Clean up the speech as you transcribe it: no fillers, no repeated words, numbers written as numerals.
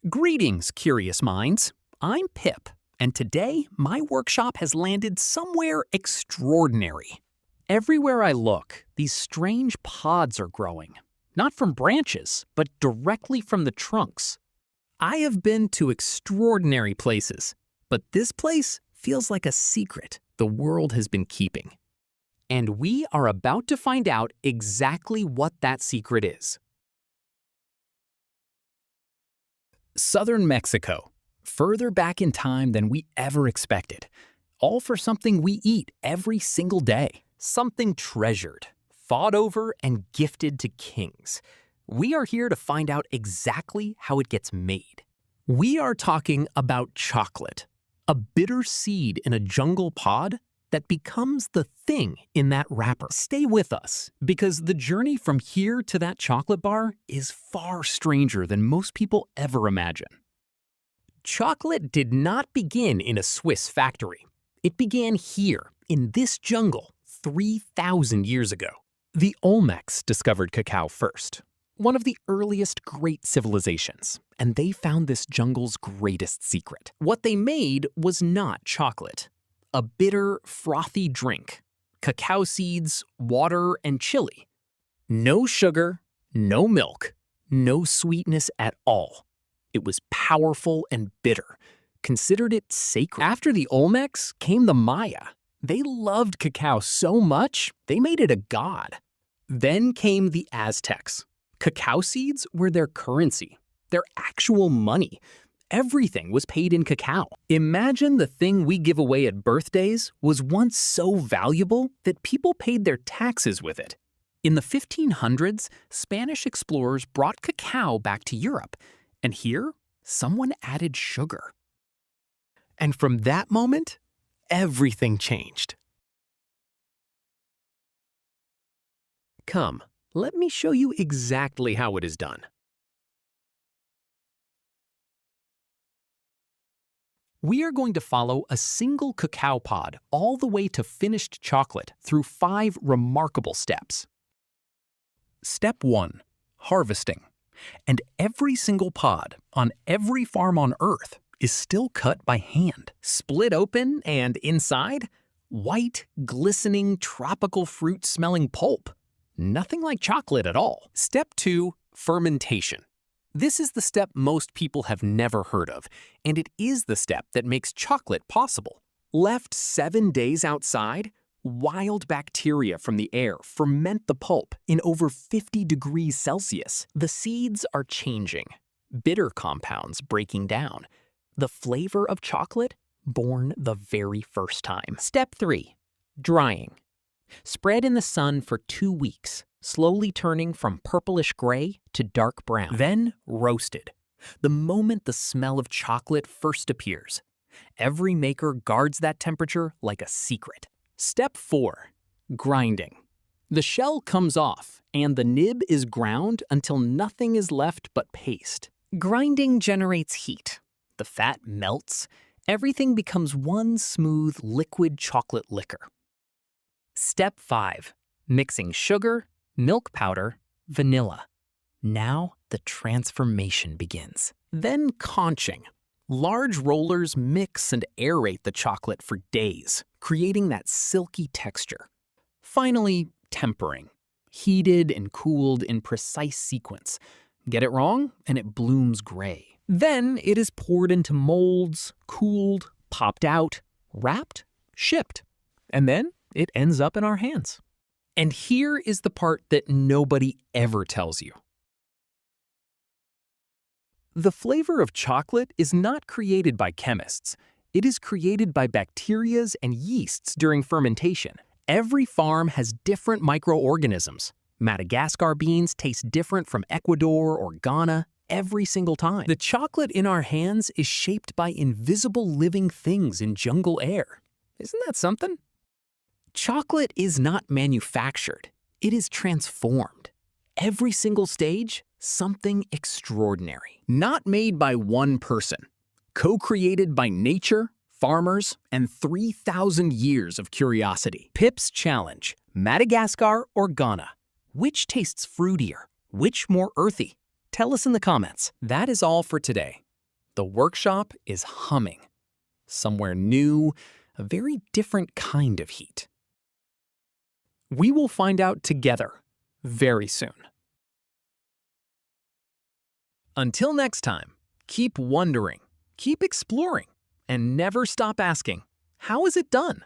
Greetings, curious minds. I'm Pip, and today my workshop has landed somewhere extraordinary. Everywhere I look, these strange pods are growing, not from branches, but directly from the trunks. I have been to extraordinary places, but this place feels like a secret the world has been keeping. And we are about to find out exactly what that secret is. Southern Mexico, further back in time than we ever expected. All for something we eat every single day. Something treasured, fought over, and gifted to kings. We are here to find out exactly how it gets made. We are talking about chocolate, a bitter seed in a jungle pod that becomes the thing in that wrapper. Stay with us, because the journey from here to that chocolate bar is far stranger than most people ever imagine. Chocolate did not begin in a Swiss factory. It began here, in this jungle, 3,000 years ago. The Olmecs discovered cacao first, one of the earliest great civilizations, and they found this jungle's greatest secret. What they made was not chocolate. A bitter, frothy drink, cacao seeds, water, and chili. No sugar, no milk, no sweetness at all. It was powerful and bitter, considered it sacred. After the Olmecs came the Maya. They loved cacao so much, they made it a god. Then came the Aztecs. Cacao seeds were their currency, their actual money. Everything was paid in cacao. Imagine the thing we give away at birthdays was once so valuable that people paid their taxes with it. In the 1500s, Spanish explorers brought cacao back to Europe, and here, someone added sugar. And from that moment, everything changed. Come, let me show you exactly how it is done. We are going to follow a single cacao pod all the way to finished chocolate through 5 remarkable steps. Step 1. Harvesting. And every single pod on every farm on Earth is still cut by hand. Split open and inside, white, glistening, tropical fruit-smelling pulp. Nothing like chocolate at all. Step 2. Fermentation. This is the step most people have never heard of, and it is the step that makes chocolate possible. Left 7 days outside, wild bacteria from the air ferment the pulp in over 50 degrees Celsius. The seeds are changing, bitter compounds breaking down. The flavor of chocolate born the very first time. Step 3. Drying. Spread in the sun for 2 weeks, slowly turning from purplish gray to dark brown. Then roasted, the moment the smell of chocolate first appears. Every maker guards that temperature like a secret. Step 4. Grinding. The shell comes off, and the nib is ground until nothing is left but paste. Grinding generates heat. The fat melts. Everything becomes one smooth liquid chocolate liquor. Step 5. Mixing sugar, milk powder, vanilla. Now the transformation begins. Then conching. Large rollers mix and aerate the chocolate for days, creating that silky texture. Finally, tempering. Heated and cooled in precise sequence. Get it wrong, and it blooms gray. Then it is poured into molds, cooled, popped out, wrapped, shipped. And then it ends up in our hands. And here is the part that nobody ever tells you. The flavor of chocolate is not created by chemists. It is created by bacteria and yeasts during fermentation. Every farm has different microorganisms. Madagascar beans taste different from Ecuador or Ghana every single time. The chocolate in our hands is shaped by invisible living things in jungle air. Isn't that something? Chocolate is not manufactured. It is transformed. Every single stage, something extraordinary. Not made by one person. Co-created by nature, farmers, and 3,000 years of curiosity. Pip's challenge: Madagascar or Ghana? Which tastes fruitier? Which more earthy? Tell us in the comments. That is all for today. The workshop is humming. Somewhere new, a very different kind of heat. We will find out together very soon. Until next time, keep wondering, keep exploring, and never stop asking, how is it done?